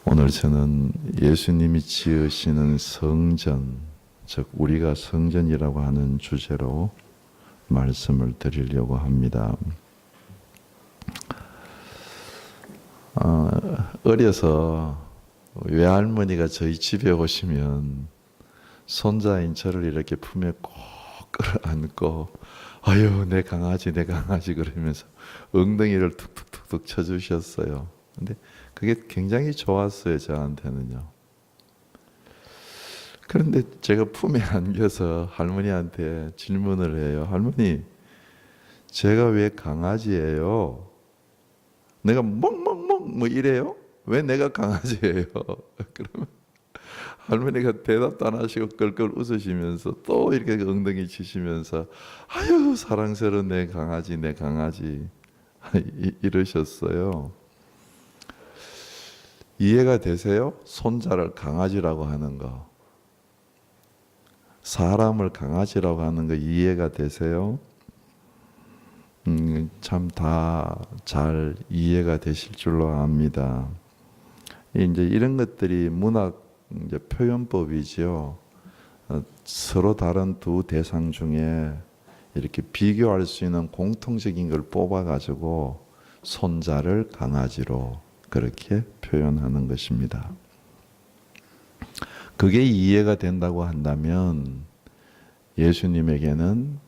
오늘 저는 예수님이 지으시는 성전, 즉 우리가 성전이라고 하는 주제로 말씀을 드리려고 합니다. 어려서 외할머니가 저희 집에 오시면 손자인 저를 이렇게 품에 꼭 끌어안고 아유 내 강아지 그러면서 엉덩이를 툭툭툭툭 쳐주셨어요. 근데 그게 굉장히 좋았어요, 저한테는요. 그런데 제가 품에 안겨서 할머니한테 질문을 해요. 할머니, 제가 왜 강아지예요? 내가 멍멍멍 뭐 이래요? 왜 내가 강아지예요? 그러면 할머니가 대답도 안 하시고 끌끌 웃으시면서 또 이렇게 엉덩이 치시면서 아유 사랑스러운 내 강아지 이러셨어요. 이해가 되세요? 손자를 강아지라고 하는 거, 사람을 강아지라고 하는 거 이해가 되세요? 참 다 잘 이해가 되실 줄로 압니다. 이제 이런 것들이 문학 이제 표현법이죠. 서로 다른 두 대상 중에 이렇게 비교할 수 있는 공통적인 걸 뽑아가지고 손자를 강아지로 그렇게 표현하는 것입니다. 그게 이해가 된다고 한다면 예수님에게는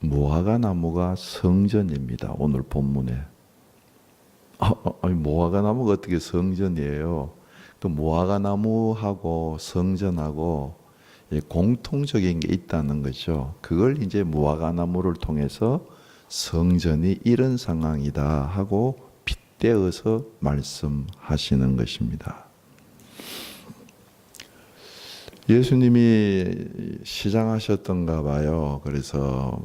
무화과 나무가 성전입니다. 오늘 본문에. 아니, 무화과 나무가 어떻게 성전이에요? 그 무화과 나무하고 성전하고 공통적인 게 있다는 거죠. 그걸 이제 무화과 나무를 통해서 성전이 이런 상황이다 하고 빗대어서 말씀하시는 것입니다. 예수님이 시장하셨던가 봐요. 그래서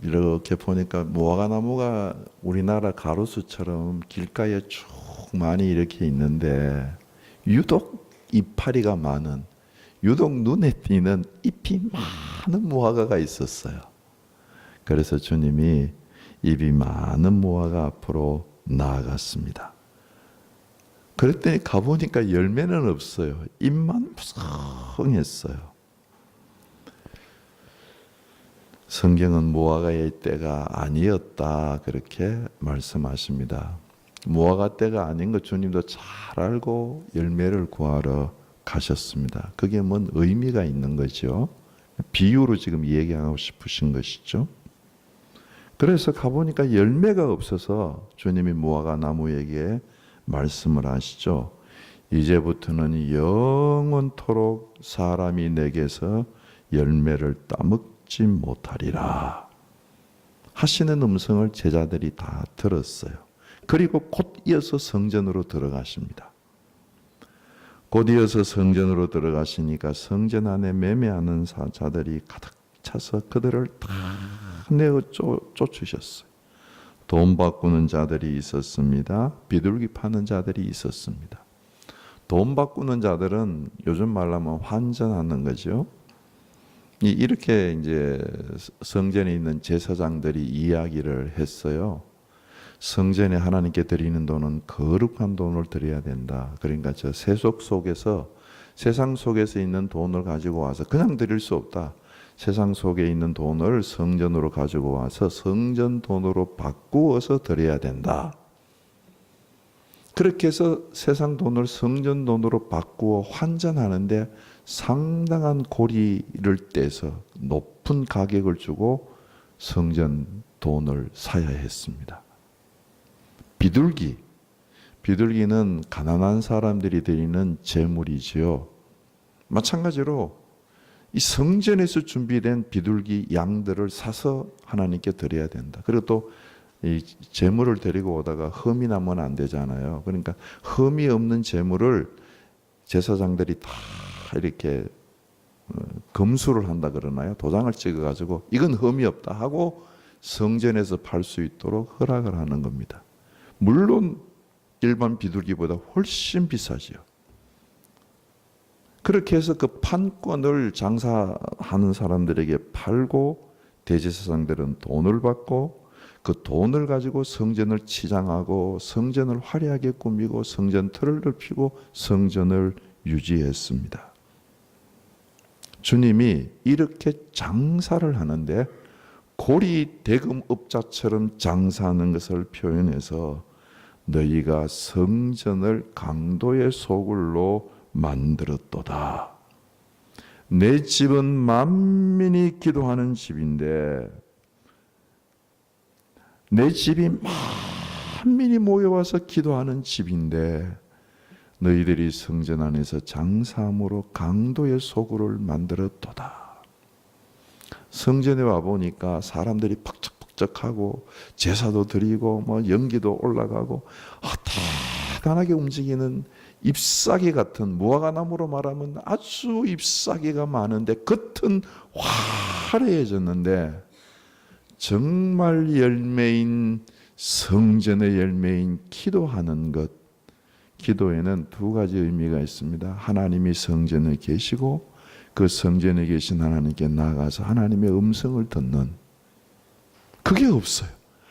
이렇게 보니까 무화과 나무가 우리나라 가로수처럼 길가에 쭉 많이 이렇게 있는데 유독 이파리가 많은, 유독 눈에 띄는 잎이 많은 무화과가 있었어요. 그래서 주님이 잎이 많은 무화과 앞으로 나아갔습니다. 그랬더니 가보니까 열매는 없어요. 잎만 무성했어요. 성경은 무화과의 때가 아니었다 그렇게 말씀하십니다. 무화과 때가 아닌 것 주님도 잘 알고 열매를 구하러 가셨습니다. 그게 뭔 의미가 있는 거죠? 비유로 지금 얘기하고 싶으신 것이죠. 그래서 가보니까 열매가 없어서 주님이 무화과 나무에게 말씀을 하시죠. 이제부터는 영원토록 사람이 내게서 열매를 따먹지 못하리라 하시는 음성을 제자들이 다 들었어요. 그리고 곧 이어서 성전으로 들어가십니다. 곧 이어서 성전으로 들어가시니까 성전 안에 매매하는 자들이 가득 차서 그들을 다 내어 쫓으셨어요. 돈 바꾸는 자들이 있었습니다. 비둘기 파는 자들이 있었습니다. 돈 바꾸는 자들은 요즘 말로 하면 환전하는 거죠. 이렇게 이제 성전에 있는 제사장들이 이야기를 했어요. 성전에 하나님께 드리는 돈은 거룩한 돈을 드려야 된다. 그러니까 저 세속 속에서, 세상 속에서 있는 돈을 가지고 와서 그냥 드릴 수 없다. 세상 속에 있는 돈을 성전으로 가지고 와서 성전 돈으로 바꾸어서 드려야 된다. 그렇게 해서 세상 돈을 성전 돈으로 바꾸어 환전하는데 상당한 고리를 떼서 높은 가격을 주고 성전 돈을 사야 했습니다. 비둘기는 가난한 사람들이 드리는 제물이지요. 마찬가지로 이 성전에서 준비된 비둘기 양들을 사서 하나님께 드려야 된다. 그리고 또 이 제물을 데리고 오다가 흠이 나면 안 되잖아요. 그러니까 흠이 없는 제물을 제사장들이 다 이렇게 검수를 한다 그러나요? 도장을 찍어가지고 이건 흠이 없다 하고 성전에서 팔 수 있도록 허락을 하는 겁니다. 물론 일반 비둘기보다 훨씬 비싸지요. 그렇게 해서 그 판권을 장사하는 사람들에게 팔고 대제사장들은 돈을 받고 그 돈을 가지고 성전을 치장하고 성전을 화려하게 꾸미고 성전 틀을 넓히고 성전을 유지했습니다. 주님이 이렇게 장사를 하는데 고리 대금업자처럼 장사하는 것을 표현해서 너희가 성전을 강도의 소굴로 만들었도다. 내 집은 만민이 기도하는 집인데, 내 집이 만민이 모여와서 기도하는 집인데 너희들이 성전 안에서 장사함으로 강도의 소굴을 만들었도다. 성전에 와 보니까 사람들이 퍽적퍽적하고 제사도 드리고 연기도 올라가고 대단하게 움직이는 잎사귀 같은, 무화과나무로 말하면 아주 잎사귀가 많은데 겉은 화려해졌는데 정말 열매인, 성전의 열매인 기도하는 것, 기도에는 두 가지 의미가 있습니다. 하나님이 성전에 계시고 그 성전에 계신 하나님께 나아가서 하나님의 음성을 듣는, 그게 없어요.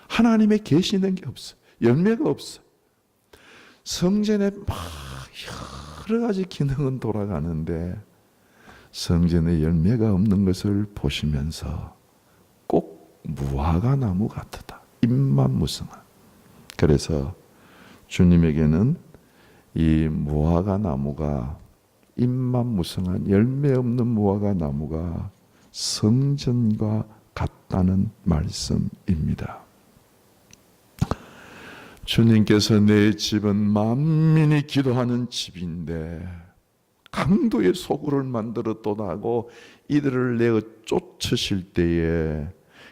하나님의 계시는 게 없어요. 열매가 없어요. 성전에 여러 가지 기능은 돌아가는데 성전에 열매가 없는 것을 보시면서 꼭 무화과나무 같다. 잎만 무성한. 그래서 주님에게는 이 무화과나무가, 잎만 무성한 열매 없는 무화과나무가 성전과 같다는 말씀입니다. 주님께서 내 집은 만민이 기도하는 집인데 강도의 소굴을 만들었도다 하고 이들을 내어 쫓으실 때에,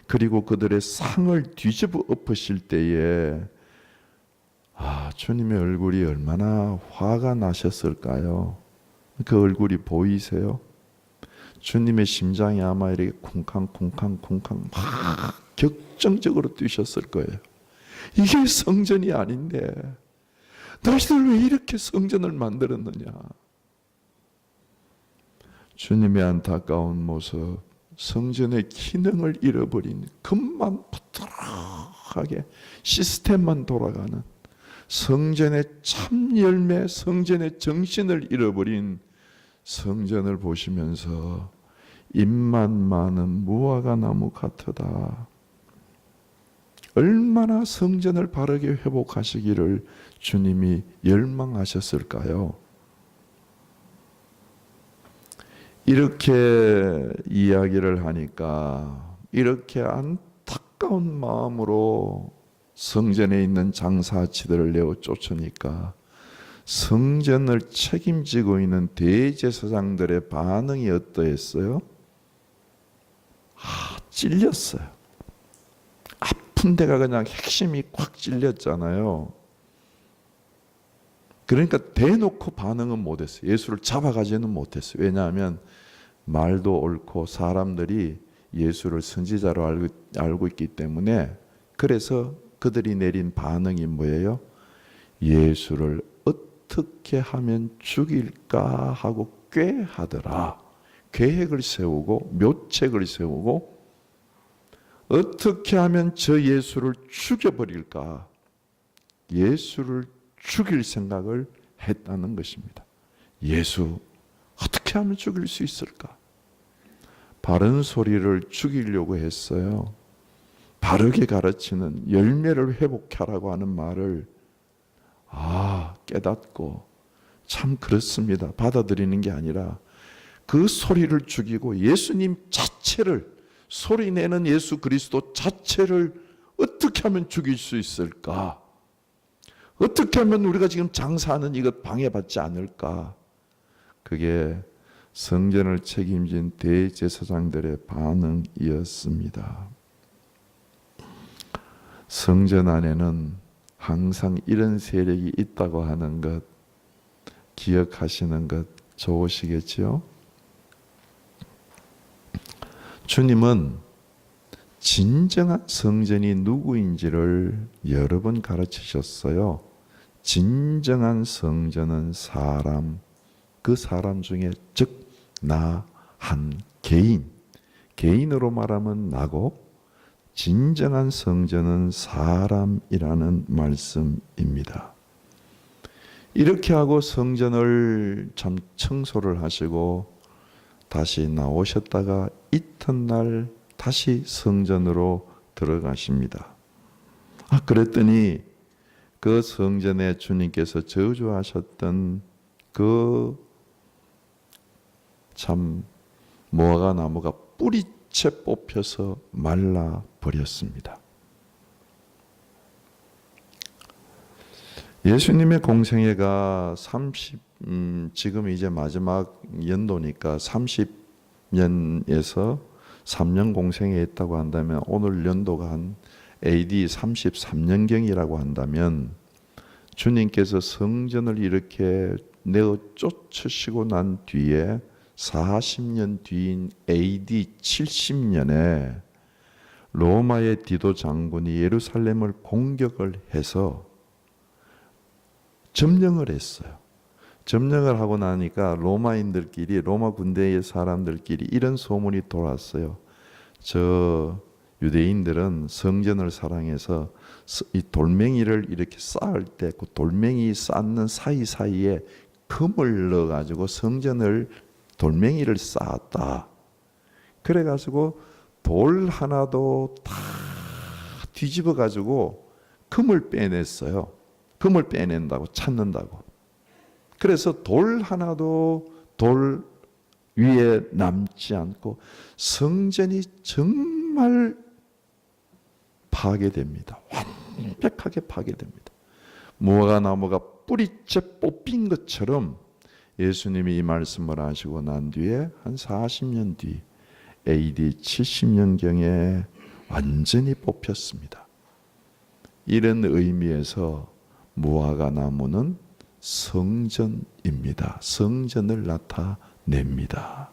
그리고 그들의 상을 뒤집어 엎으실 때에 주님의 얼굴이 얼마나 화가 나셨을까요? 그 얼굴이 보이세요? 주님의 심장이 아마 이렇게 쿵쾅쿵쾅쿵쾅 막 격정적으로 뛰셨을 거예요. 이게 성전이 아닌데 너희들 왜 이렇게 성전을 만들었느냐? 주님의 안타까운 모습, 성전의 기능을 잃어버린, 금만 부드럽게 시스템만 돌아가는, 성전의 참 열매, 성전의 정신을 잃어버린 성전을 보시면서 잎만 많은 무화과나무 같으다. 얼마나 성전을 바르게 회복하시기를 주님이 열망하셨을까요? 이렇게 이야기를 하니까, 이렇게 안타까운 마음으로 성전에 있는 장사치들을 내어 쫓으니까 성전을 책임지고 있는 대제사장들의 반응이 어떠했어요? 찔렸어요. 아픈 데가 그냥 핵심이 꽉 찔렸잖아요. 그러니까 대놓고 반응은 못했어요. 예수를 잡아가지는 못했어요. 왜냐하면 말도 옳고 사람들이 예수를 선지자로 알고 있기 때문에. 그래서 그들이 내린 반응이 뭐예요? 예수를 어떻게 하면 죽일까 하고 꾀하더라. 계획을 세우고 묘책을 세우고 어떻게 하면 저 예수를 죽여버릴까, 예수를 죽일 생각을 했다는 것입니다. 예수 어떻게 하면 죽일 수 있을까? 바른 소리를 죽이려고 했어요. 바르게 가르치는, 열매를 회복하라고 하는 말을 깨닫고, 참 그렇습니다. 받아들이는 게 아니라 그 소리를 죽이고 예수님 자체를, 소리내는 예수 그리스도 자체를 어떻게 하면 죽일 수 있을까? 어떻게 하면 우리가 지금 장사하는 이것 방해받지 않을까? 그게 성전을 책임진 대제사장들의 반응이었습니다. 성전 안에는 항상 이런 세력이 있다고 하는 것 기억하시는 것 좋으시겠지요? 주님은 진정한 성전이 누구인지를 여러 번 가르치셨어요. 진정한 성전은 사람, 그 사람 중에 즉 나 한 개인, 개인으로 말하면 나고, 진정한 성전은 사람이라는 말씀입니다. 이렇게 하고 성전을 참 청소를 하시고 다시 나오셨다가 이튿날 다시 성전으로 들어가십니다. 그랬더니 그 성전에 주님께서 저주하셨던 그 참 무화과 나무가 뿌리채 뽑혀서 말라 버렸습니다. 예수님의 공생애가 지금 이제 마지막 연도니까 30년에서 3년 공생애 했다고 한다면 오늘 연도가 한 AD 33년경이라고 한다면 주님께서 성전을 이렇게 내어 쫓으시고 난 뒤에 40년 뒤인 AD 70년에 로마의 디도 장군이 예루살렘을 공격을 해서 점령을 했어요. 점령을 하고 나니까 로마인들끼리, 로마 군대의 사람들끼리 이런 소문이 돌았어요. 저 유대인들은 성전을 사랑해서 이 돌멩이를 이렇게 쌓을 때 그 돌멩이 쌓는 사이사이에 금을 넣어가지고 성전을 돌멩이를 쌓았다. 그래가지고 돌 하나도 다 뒤집어가지고 금을 빼냈어요. 금을 빼낸다고, 찾는다고. 그래서 돌 하나도 돌 위에 남지 않고 성전이 정말 파괴됩니다. 완벽하게 파괴됩니다. 무화과 나무가 뿌리째 뽑힌 것처럼 예수님이 이 말씀을 하시고 난 뒤에 한 40년 뒤 AD 70년경에 완전히 뽑혔습니다. 이런 의미에서 무화과 나무는 성전입니다. 성전을 나타냅니다.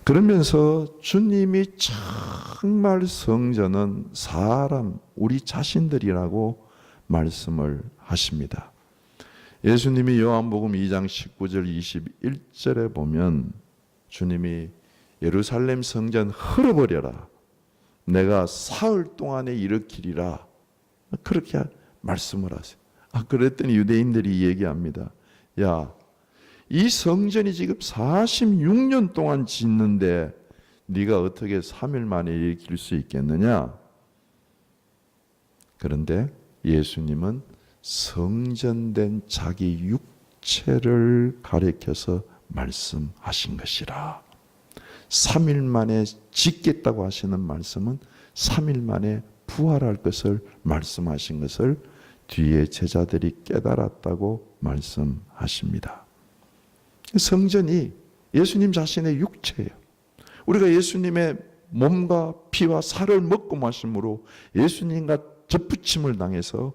그러면서 주님이 정말 성전은 사람, 우리 자신들이라고 말씀을 하십니다. 예수님이 요한복음 2장 19절 21절에 보면 주님이 예루살렘 성전 헐어버려라. 내가 사흘 동안에 일으키리라. 그렇게 말씀을 하세요. 그랬더니 유대인들이 얘기합니다. 야, 이 성전이 지금 46년 동안 짓는데 네가 어떻게 3일 만에 일으킬 수 있겠느냐? 그런데 예수님은 성전된 자기 육체를 가리켜서 말씀하신 것이라. 3일 만에 짓겠다고 하시는 말씀은 3일 만에 부활할 것을 말씀하신 것을 뒤에 제자들이 깨달았다고 말씀하십니다. 성전이 예수님 자신의 육체예요. 우리가 예수님의 몸과 피와 살을 먹고 마심으로 예수님과 접붙임을 당해서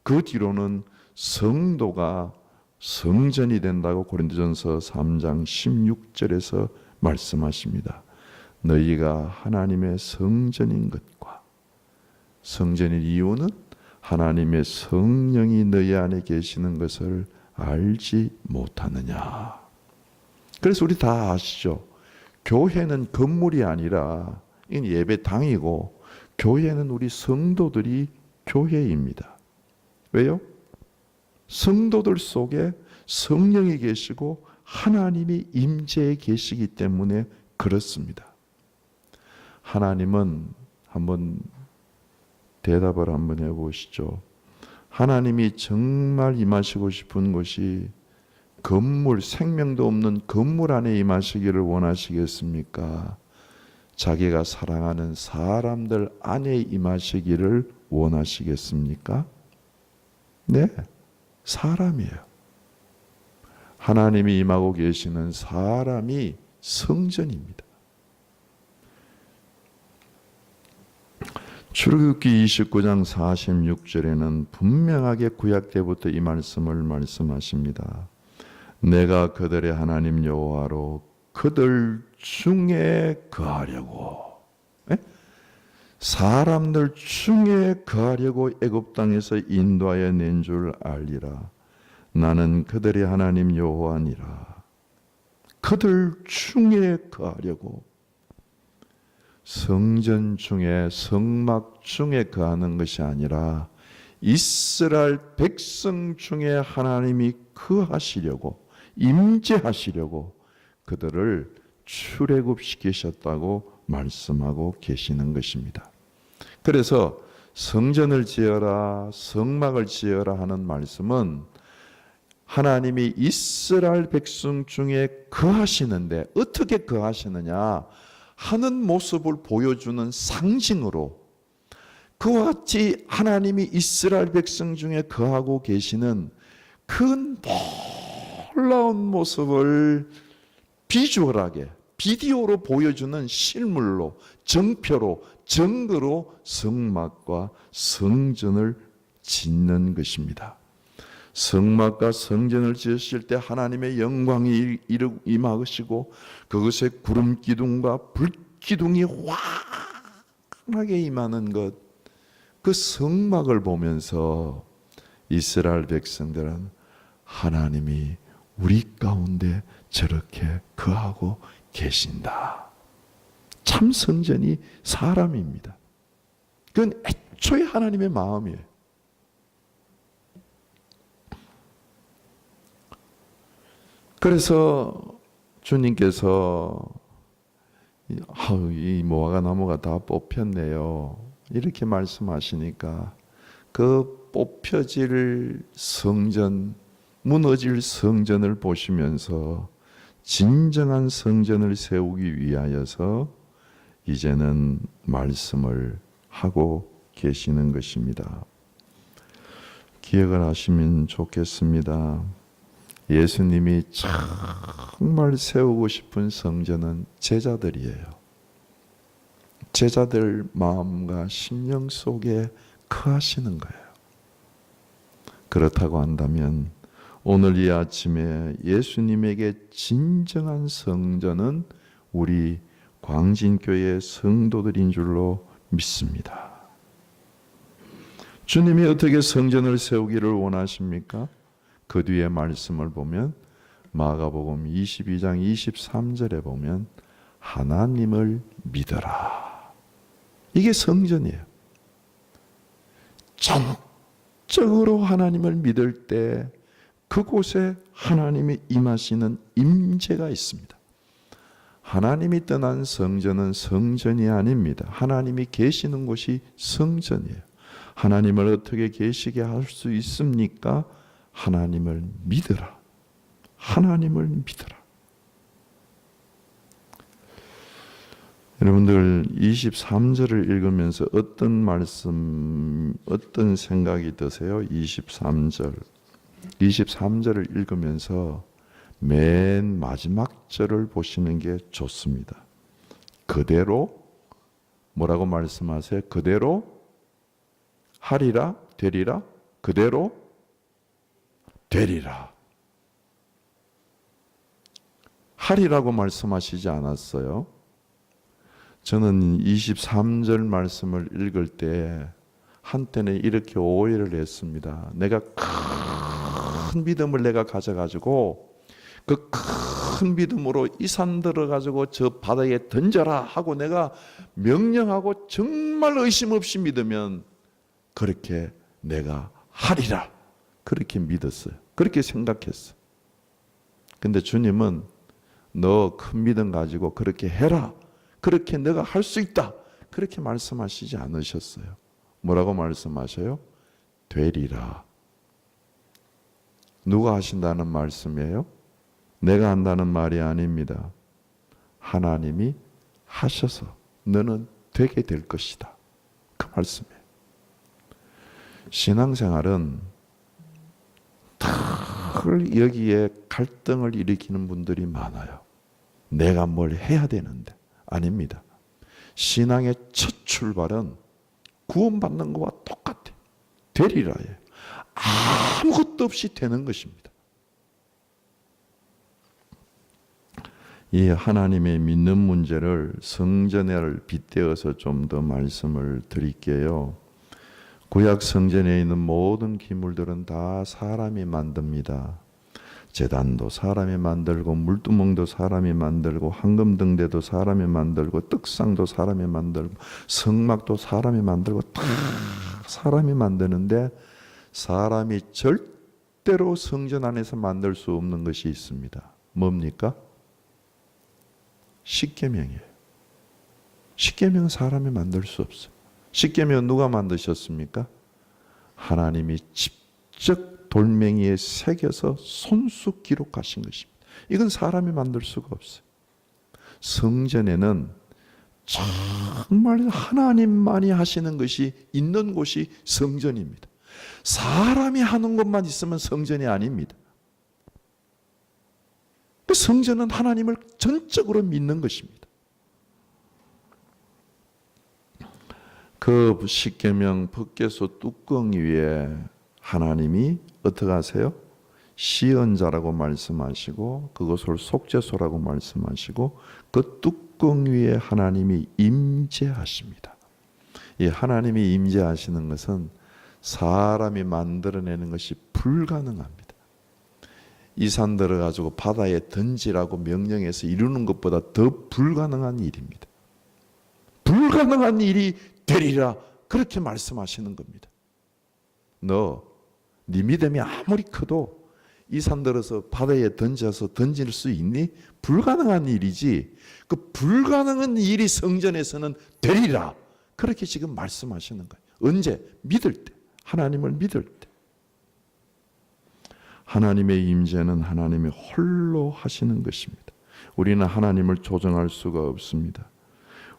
그 뒤로는 성도가 성전이 된다고 고린도전서 3장 16절에서 말씀하십니다. 너희가 하나님의 성전인 것과, 성전인 이유는 하나님의 성령이 너희 안에 계시는 것을 알지 못하느냐. 그래서 우리 다 아시죠? 교회는 건물이 아니라 이건 예배당이고 교회는 우리 성도들이 교회입니다. 왜요? 성도들 속에 성령이 계시고 하나님이 임재해 계시기 때문에 그렇습니다. 하나님은 한번 대답을 한번 해보시죠. 하나님이 정말 임하시고 싶은 곳이 건물, 생명도 없는 건물 안에 임하시기를 원하시겠습니까? 자기가 사랑하는 사람들 안에 임하시기를 원하시겠습니까? 네, 사람이에요. 하나님이 임하고 계시는 사람이 성전입니다. 출애굽기 29장 46절에는 분명하게 구약 때부터 이 말씀을 말씀하십니다. 내가 그들의 하나님 여호와로 그들 중에 거하려고, 사람들 중에 거하려고 애굽 땅에서 인도하여 낸 줄 알리라. 나는 그들의 하나님 여호와니라. 그들 중에 거하려고. 성전 중에 성막 중에 거하는 것이 아니라 이스라엘 백성 중에 하나님이 거하시려고 임재하시려고 그들을 출애굽시키셨다고 말씀하고 계시는 것입니다. 그래서 성전을 지어라, 성막을 지어라 하는 말씀은 하나님이 이스라엘 백성 중에 거하시는데 어떻게 거하시느냐 하는 모습을 보여주는 상징으로 그와 같이 하나님이 이스라엘 백성 중에 거하고 계시는 그 놀라운 모습을 비주얼하게 비디오로 보여주는 실물로 정표로 증거로 성막과 성전을 짓는 것입니다. 성막과 성전을 지으실 때 하나님의 영광이 임하시고 그것에 구름 기둥과 불 기둥이 환하게 임하는 것, 그 성막을 보면서 이스라엘 백성들은 하나님이 우리 가운데 저렇게 거하고 계신다. 참 성전이 사람입니다. 그건 애초에 하나님의 마음이에요. 그래서 주님께서 이 무화과 나무가 다 뽑혔네요. 이렇게 말씀하시니까 그 뽑혀질 성전, 무너질 성전을 보시면서 진정한 성전을 세우기 위하여서 이제는 말씀을 하고 계시는 것입니다. 기억을 하시면 좋겠습니다. 예수님이 정말 세우고 싶은 성전은 제자들이에요. 제자들 마음과 심령 속에 거하시는 거예요. 그렇다고 한다면 오늘 이 아침에 예수님에게 진정한 성전은 우리 광진교회 성도들인 줄로 믿습니다. 주님이 어떻게 성전을 세우기를 원하십니까? 그 뒤에 말씀을 보면 마가복음 22장 23절에 보면 하나님을 믿어라. 이게 성전이에요. 전적으로 하나님을 믿을 때 그곳에 하나님이 임하시는 임재가 있습니다. 하나님이 떠난 성전은 성전이 아닙니다. 하나님이 계시는 곳이 성전이에요. 하나님을 어떻게 계시게 할 수 있습니까? 하나님을 믿어라. 하나님을 믿어라. 여러분들 23절을 읽으면서 어떤 말씀, 어떤 생각이 드세요? 23절을 읽으면서 맨 마지막 절을 보시는 게 좋습니다. 그대로 뭐라고 말씀하세요? 그대로 하리라? 되리라? 그대로 되리라. 하리라고 말씀하시지 않았어요. 저는 23절 말씀을 읽을 때 한때는 이렇게 오해를 했습니다. 내가 큰 믿음을 내가 가져가지고 그 큰 믿음으로 이 산 들어가지고 저 바다에 던져라 하고 내가 명령하고 정말 의심 없이 믿으면 그렇게 내가 하리라. 그렇게 믿었어요. 그렇게 생각했어요. 근데 주님은 너 큰 믿음 가지고 그렇게 해라. 그렇게 너가 할 수 있다. 그렇게 말씀하시지 않으셨어요. 뭐라고 말씀하셔요? 되리라. 누가 하신다는 말씀이에요? 내가 한다는 말이 아닙니다. 하나님이 하셔서 너는 되게 될 것이다. 그 말씀이에요. 신앙생활은 늘 여기에 갈등을 일으키는 분들이 많아요. 내가 뭘 해야 되는데. 아닙니다. 신앙의 첫 출발은 구원받는 것과 똑같아요. 되리라예요. 아무것도 없이 되는 것입니다. 이 하나님의 믿는 문제를 성전을 빗대어서 좀 더 말씀을 드릴게요. 구약 성전에 있는 모든 기물들은 다 사람이 만듭니다. 제단도 사람이 만들고 물두멍도 사람이 만들고 황금등대도 사람이 만들고 떡상도 사람이 만들고 성막도 사람이 만들고 다 사람이 만드는데 사람이 절대로 성전 안에서 만들 수 없는 것이 있습니다. 뭡니까? 십계명이에요. 십계명 사람이 만들 수 없어요. 십계명 누가 만드셨습니까? 하나님이 직접 돌멩이에 새겨서 손수 기록하신 것입니다. 이건 사람이 만들 수가 없어요. 성전에는 정말 하나님만이 하시는 것이 있는 곳이 성전입니다. 사람이 하는 것만 있으면 성전이 아닙니다. 그 성전은 하나님을 전적으로 믿는 것입니다. 그 십계명 법궤서 뚜껑 위에 하나님이 어떻게 하세요? 시언자라고 말씀하시고 그것을 속죄소라고 말씀하시고 그 뚜껑 위에 하나님이 임재하십니다. 이 하나님이 임재하시는 것은 사람이 만들어내는 것이 불가능합니다. 이 산 들어가지고 바다에 던지라고 명령해서 이루는 것보다 더 불가능한 일입니다. 불가능한 일이 되리라 그렇게 말씀하시는 겁니다. 네 믿음이 아무리 커도 이 산 들어서 바다에 던져서 던질 수 있니? 불가능한 일이지. 그 불가능한 일이 성전에서는 되리라 그렇게 지금 말씀하시는 거예요. 언제? 믿을 때. 하나님을 믿을 때. 하나님의 임재는 하나님이 홀로 하시는 것입니다. 우리는 하나님을 조정할 수가 없습니다.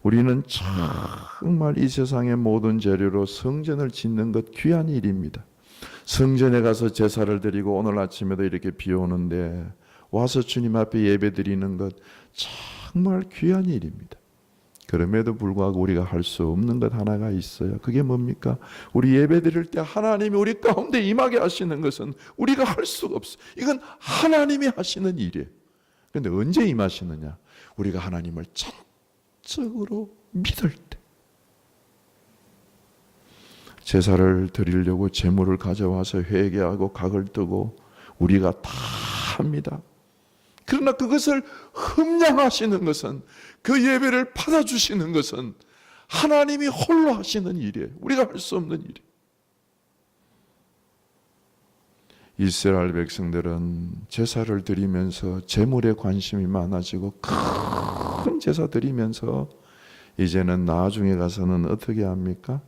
우리는 정말 이 세상의 모든 재료로 성전을 짓는 것 귀한 일입니다. 성전에 가서 제사를 드리고 오늘 아침에도 이렇게 비 오는데 와서 주님 앞에 예배 드리는 것 정말 귀한 일입니다. 그럼에도 불구하고 우리가 할 수 없는 것 하나가 있어요. 그게 뭡니까? 우리 예배 드릴 때 하나님이 우리 가운데 임하게 하시는 것은 우리가 할 수가 없어요. 이건 하나님이 하시는 일이에요. 그런데 언제 임하시느냐? 우리가 하나님을 전적으로 믿을 때. 제사를 드리려고 제물을 가져와서 회개하고 각을 뜨고 우리가 다 합니다. 그러나 그것을 흠양하시는 것은 그 예배를 받아주시는 것은 하나님이 홀로 하시는 일이에요. 우리가 할 수 없는 일이에요. 이스라엘 백성들은 제사를 드리면서 제물에 관심이 많아지고 큰 제사 드리면서 이제는 나중에 가서는 어떻게 합니까?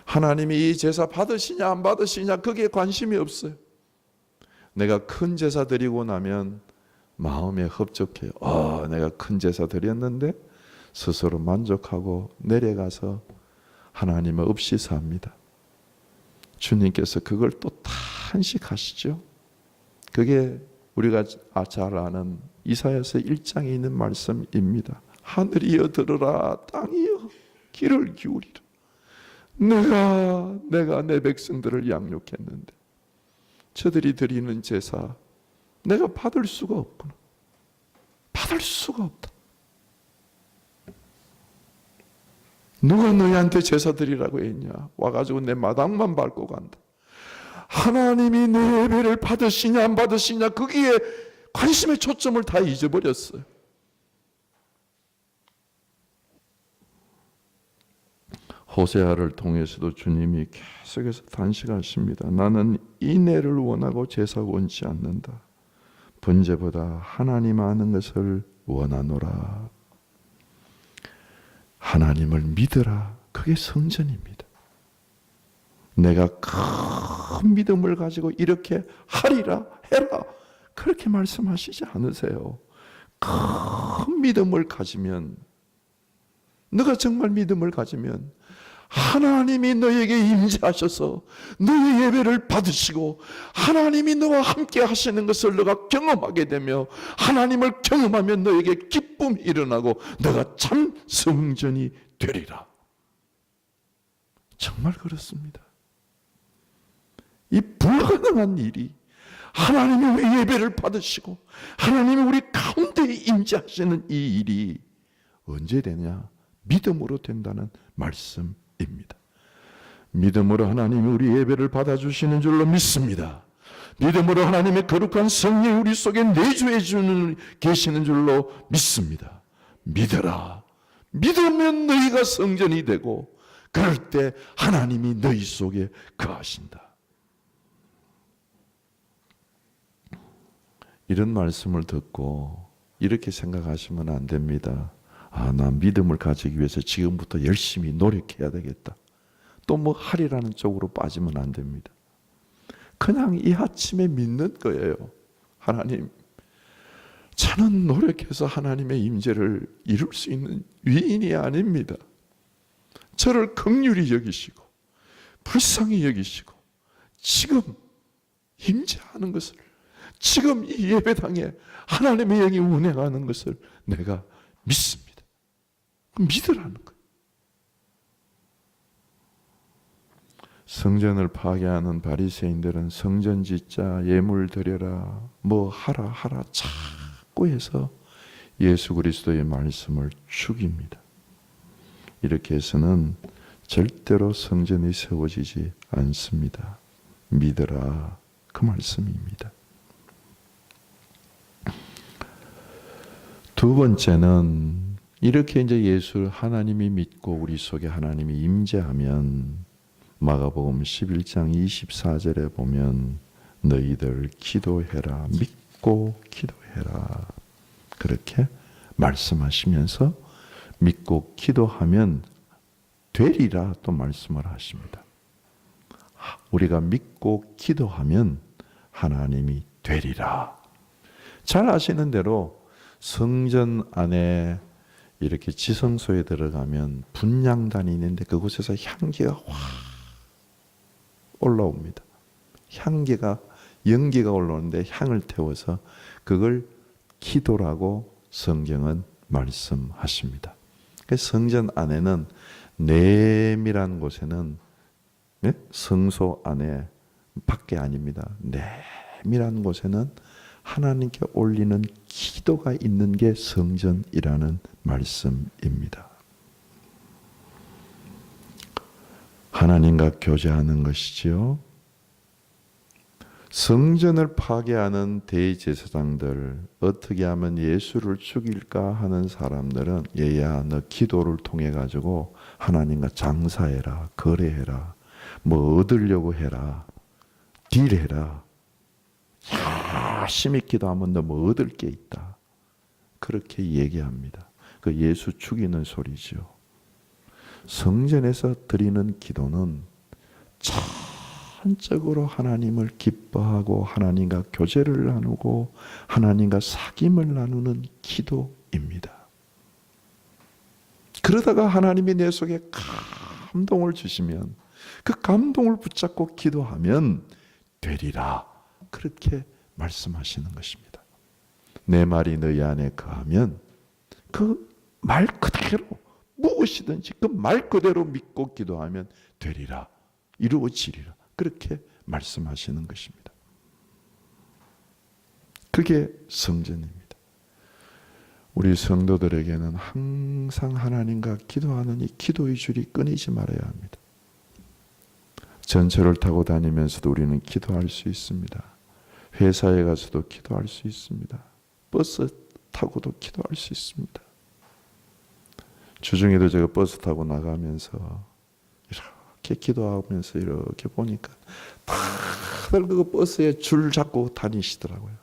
하나님이 이 제사 받으시냐 안 받으시냐 거기에 관심이 없어요. 내가 큰 제사 드리고 나면 마음에 흡족해요. 내가 큰 제사 드렸는데 스스로 만족하고 내려가서 하나님을 없이 삽니다. 주님께서 그걸 또 탄식하시죠. 그게 우리가 잘 아는 이사야서 1장에 있는 말씀입니다. 하늘이여 들으라, 땅이여 귀를 기울이라. 내가 내 백성들을 양육했는데 저들이 드리는 제사 내가 받을 수가 없구나. 받을 수가 없다. 누가 너희한테 제사 드리라고 했냐? 와가지고 내 마당만 밟고 간다. 하나님이 내 예배를 받으시냐 안 받으시냐 거기에 관심의 초점을 다 잊어버렸어요. 호세아를 통해서도 주님이 계속해서 단식하십니다. 나는 인애를 원하고 제사 원치 않는다. 번제보다 하나님 아는 것을 원하노라. 하나님을 믿으라. 그게 성전입니다. 내가 큰 믿음을 가지고 이렇게 하리라 해라 그렇게 말씀하시지 않으세요. 큰 믿음을 가지면, 너가 정말 믿음을 가지면 하나님이 너에게 임재하셔서 너의 예배를 받으시고 하나님이 너와 함께 하시는 것을 너가 경험하게 되며 하나님을 경험하면 너에게 기쁨이 일어나고 너가 참 성전이 되리라. 정말 그렇습니다. 이 불가능한 일이 하나님이 우리 예배를 받으시고 하나님이 우리 가운데 임재하시는 이 일이 언제 되냐? 믿음으로 된다는 말씀입니다. 믿음으로 하나님이 우리 예배를 받아주시는 줄로 믿습니다. 믿음으로 하나님의 거룩한 성령이 우리 속에 내주해 주는 계시는 줄로 믿습니다. 믿어라. 믿으면 너희가 성전이 되고 그럴 때 하나님이 너희 속에 거하신다. 이런 말씀을 듣고 이렇게 생각하시면 안 됩니다. 나 믿음을 가지기 위해서 지금부터 열심히 노력해야 되겠다. 또 뭐 하리라는 쪽으로 빠지면 안 됩니다. 그냥 이 아침에 믿는 거예요. 하나님, 저는 노력해서 하나님의 임재를 이룰 수 있는 위인이 아닙니다. 저를 긍휼히 여기시고 불쌍히 여기시고 지금 임재하는 것을, 지금 이 예배당에 하나님의 영이 운행하는 것을 내가 믿습니다. 믿으라는 거예요. 성전을 파괴하는 바리새인들은 성전 짓자, 예물 드려라, 뭐 하라 자꾸 해서 예수 그리스도의 말씀을 죽입니다. 이렇게 해서는 절대로 성전이 세워지지 않습니다. 믿어라, 그 말씀입니다. 두 번째는 이렇게 이제 예수 하나님이 믿고 우리 속에 하나님이 임재하면 마가복음 11장 24절에 보면 너희들 기도해라, 믿고 기도해라, 그렇게 말씀하시면서 믿고 기도하면 되리라 또 말씀을 하십니다. 우리가 믿고 기도하면 하나님이 되리라. 잘 아시는 대로 성전 안에 이렇게 지성소에 들어가면 분향단이 있는데 그곳에서 향기가 확 올라옵니다. 연기가 올라오는데 향을 태워서 그걸 기도라고 성경은 말씀하십니다. 성전 안에는 내밀한 곳에는, 성소 안에, 밖에 아닙니다. 내밀한 곳에는 하나님께 올리는 기도가 있는 게 성전이라는 말씀입니다. 하나님과 교제하는 것이지요. 성전을 파괴하는 대제사장들, 어떻게 하면 예수를 죽일까 하는 사람들은 얘야 너 기도를 통해 가지고 하나님과 장사해라, 거래해라, 뭐 얻으려고 해라, 딜해라, 열심히 기도하면 너 뭐 얻을 게 있다, 그렇게 얘기합니다. 그 예수 죽이는 소리죠. 성전에서 드리는 기도는 전적으로 하나님을 기뻐하고 하나님과 교제를 나누고 하나님과 사귐을 나누는 기도입니다. 그러다가 하나님이 내 속에 감동을 주시면 그 감동을 붙잡고 기도하면 되리라, 그렇게 말씀하시는 것입니다. 내 말이 너희 안에 거하면 그 말 그대로 무엇이든지 그 말 그대로 믿고 기도하면 되리라, 이루어지리라, 그렇게 말씀하시는 것입니다. 그게 성전입니다. 우리 성도들에게는 항상 하나님과 기도하는 이 기도의 줄이 끊이지 말아야 합니다. 전철을 타고 다니면서도 우리는 기도할 수 있습니다. 회사에 가서도 기도할 수 있습니다. 버스 타고도 기도할 수 있습니다. 주중에도 제가 버스 타고 나가면서 이렇게 기도하면서 이렇게 보니까 다들 그 버스에 줄 잡고 다니시더라고요.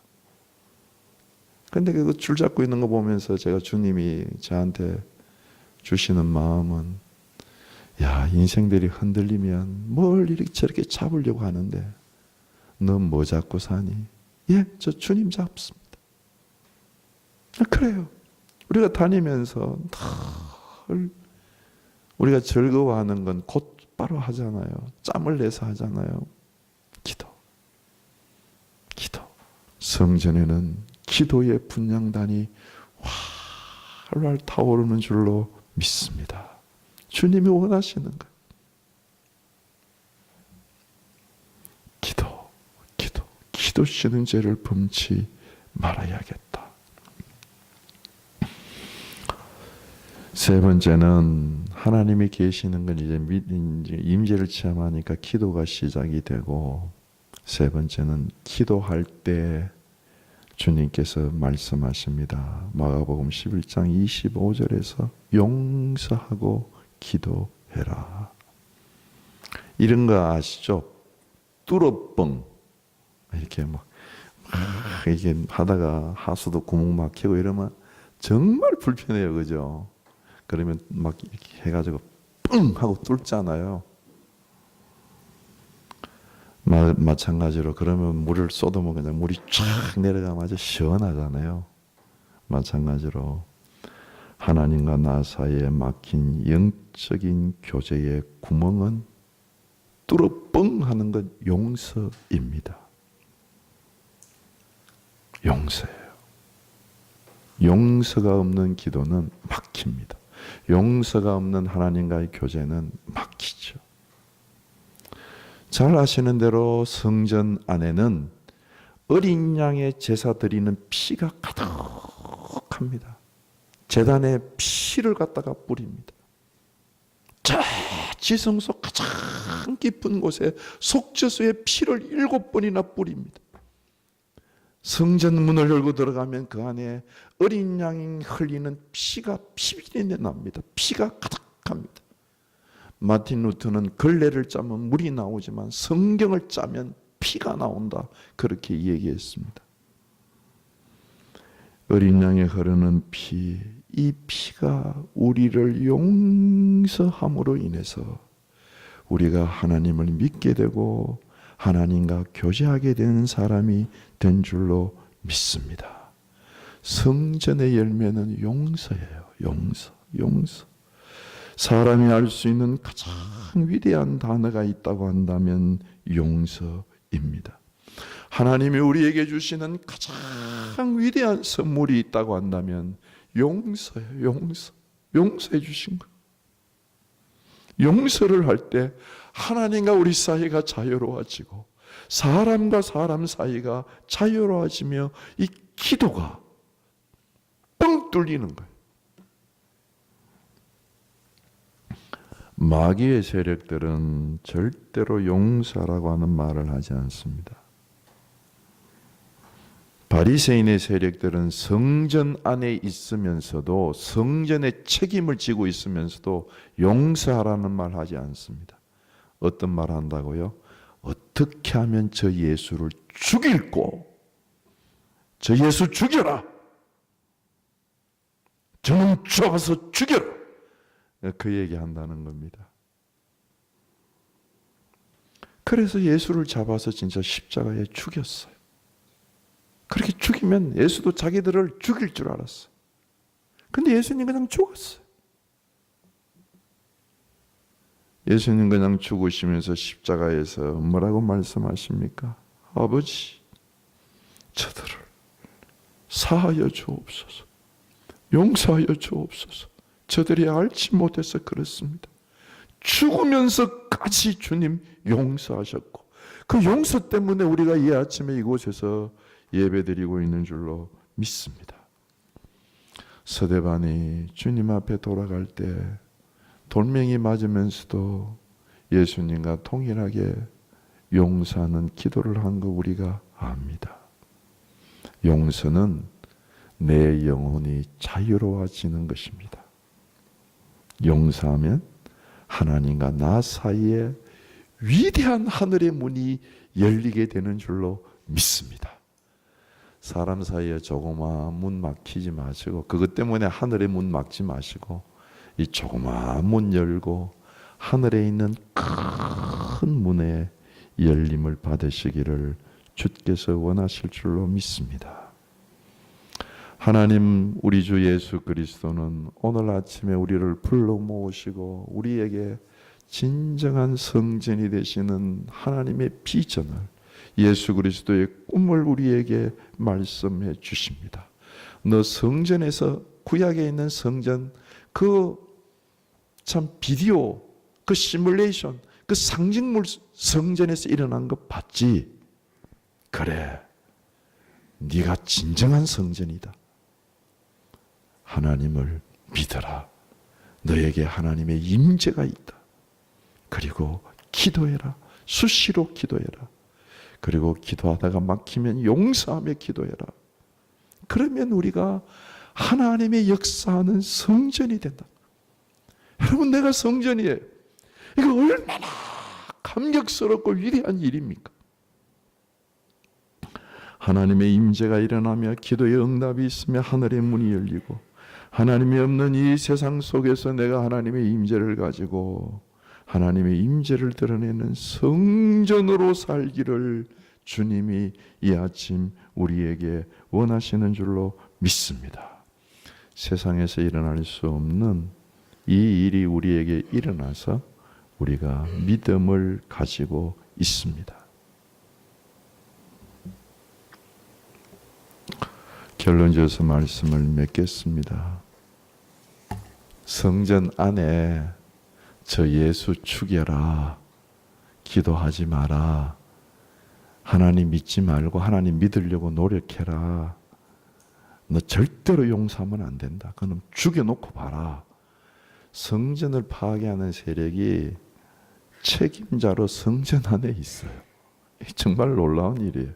근데 그 줄 잡고 있는 거 보면서 제가 주님이 저한테 주시는 마음은, 야, 인생들이 흔들리면 뭘 이렇게 저렇게 잡으려고 하는데 너 뭐 잡고 사니? 예, 저 주님 잡습니다. 그래요. 우리가 다니면서 늘 우리가 즐거워하는 건 곧바로 하잖아요. 짬을 내서 하잖아요. 기도. 성전에는 기도의 분향단이 활활 타오르는 줄로 믿습니다. 주님이 원하시는 것. 기도 쉬는 죄를 범치 말아야겠다. 세 번째는 하나님이 계시는 건 이제 임재를 체험하니까 기도가 시작이 되고, 세 번째는 기도할 때 주님께서 말씀하십니다. 마가복음 11장 25절에서 용서하고 기도해라. 이런 거 아시죠? 뚫어뻥 이렇게 막 이게 하다가 하수도 구멍 막히고 이러면 정말 불편해요, 그죠? 그러면 막 이렇게 해가지고 뻥 하고 뚫잖아요. 마찬가지로 그러면 물을 쏟으면 그냥 물이 쫙 내려가면 시원하잖아요. 마찬가지로 하나님과 나 사이에 막힌 영적인 교제의 구멍은 뚫어 뻥 하는 건 용서입니다. 용서예요. 용서가 없는 기도는 막힙니다. 용서가 없는 하나님과의 교제는 막히죠. 잘 아시는 대로 성전 안에는 어린 양의 제사 드리는 피가 가득합니다. 제단에 피를 갖다가 뿌립니다. 저 지성소 가장 깊은 곳에 속죄소에 피를 7번이나 뿌립니다. 성전 문을 열고 들어가면 그 안에 어린 양이 흘리는 피가 피비린내 납니다. 피가 가득합니다. 마틴 루터는 걸레를 짜면 물이 나오지만 성경을 짜면 피가 나온다. 그렇게 얘기했습니다. 어린 양에 흐르는 피, 이 피가 우리를 용서함으로 인해서 우리가 하나님을 믿게 되고 하나님과 교제하게 되는 사람이 된 줄로 믿습니다. 성전의 열매는 용서예요. 용서. 사람이 알 수 있는 가장 위대한 단어가 있다고 한다면 용서입니다. 하나님이 우리에게 주시는 가장 위대한 선물이 있다고 한다면 용서예요. 용서해 주신 것. 용서를 할 때 하나님과 우리 사이가 자유로워지고 사람과 사람 사이가 자유로워지며 이 기도가 뻥 뚫리는 거예요. 마귀의 세력들은 절대로 용서라고 하는 말을 하지 않습니다. 바리새인의 세력들은 성전 안에 있으면서도 성전의 책임을 지고 있으면서도 용서하라는 말 하지 않습니다. 어떤 말 한다고요? 어떻게 하면 저 예수를 죽일고 저 예수 죽여라. 저놈 잡아서 죽여라. 그 얘기한다는 겁니다. 그래서 예수를 잡아서 진짜 십자가에 죽였어요. 그렇게 죽이면 예수도 자기들을 죽일 줄 알았어요. 근데 예수님 그냥 죽었어요. 예수님 그냥 죽으시면서 십자가에서 뭐라고 말씀하십니까? 아버지, 저들을 사하여 주옵소서. 용서하여 주옵소서. 저들이 알지 못해서 그렇습니다. 죽으면서까지 주님 용서하셨고 그 용서 때문에 우리가 이 아침에 이곳에서 예배드리고 있는 줄로 믿습니다. 서대반이 주님 앞에 돌아갈 때 돌멩이 맞으면서도 예수님과 동일하게 용서하는 기도를 한 거 우리가 압니다. 용서는 내 영혼이 자유로워지는 것입니다. 용서하면 하나님과 나 사이에 위대한 하늘의 문이 열리게 되는 줄로 믿습니다. 사람 사이에 조그마한 문 막히지 마시고 그것 때문에 하늘의 문 막지 마시고 이 조그마한 문 열고 하늘에 있는 큰 문의 열림을 받으시기를 주께서 원하실 줄로 믿습니다. 하나님 우리 주 예수 그리스도는 오늘 아침에 우리를 불러 모으시고 우리에게 진정한 성전이 되시는 하나님의 비전을 예수 그리스도의 꿈을 우리에게 말씀해 주십니다. 너 성전에서 구약에 있는 성전 그 참 비디오 그 시뮬레이션 그 상징물 성전에서 일어난 거 봤지? 그래 네가 진정한 성전이다. 하나님을 믿어라. 너에게 하나님의 임재가 있다. 그리고 기도해라. 수시로 기도해라. 그리고 기도하다가 막히면 용서하며 기도해라. 그러면 우리가 하나님의 역사하는 성전이 된다. 여러분, 내가 성전이에요. 이거 얼마나 감격스럽고 위대한 일입니까? 하나님의 임재가 일어나며 기도의 응답이 있으며 하늘의 문이 열리고 하나님이 없는 이 세상 속에서 내가 하나님의 임재를 가지고 하나님의 임재를 드러내는 성전으로 살기를 주님이 이 아침 우리에게 원하시는 줄로 믿습니다. 세상에서 일어날 수 없는 이 일이 우리에게 일어나서 우리가 믿음을 가지고 있습니다. 결론지어서 말씀을 맺겠습니다. 성전 안에 저 예수 죽여라, 기도하지 마라, 하나님 믿지 말고 하나님 믿으려고 노력해라, 너 절대로 용서하면 안 된다, 그럼 죽여놓고 봐라. 성전을 파괴하는 세력이 책임자로 성전 안에 있어요. 정말 놀라운 일이에요.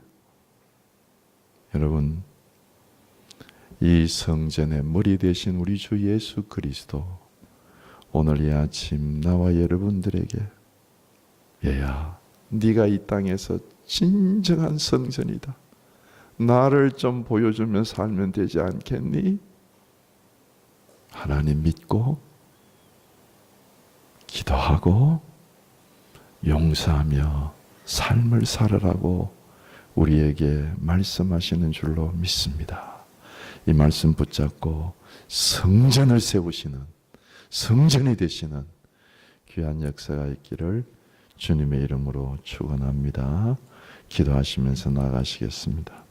여러분, 이 성전의 머리 되신 우리 주 예수 그리스도, 오늘 이 아침 나와 여러분들에게, 얘야, 네가 이 땅에서 진정한 성전이다, 나를 좀 보여주며 살면 되지 않겠니? 하나님 믿고 기도하고 용서하며 삶을 살아라고 우리에게 말씀하시는 줄로 믿습니다. 이 말씀 붙잡고 성전을 세우시는, 성전이 되시는 귀한 역사가 있기를 주님의 이름으로 축원합니다. 기도하시면서 나아가시겠습니다.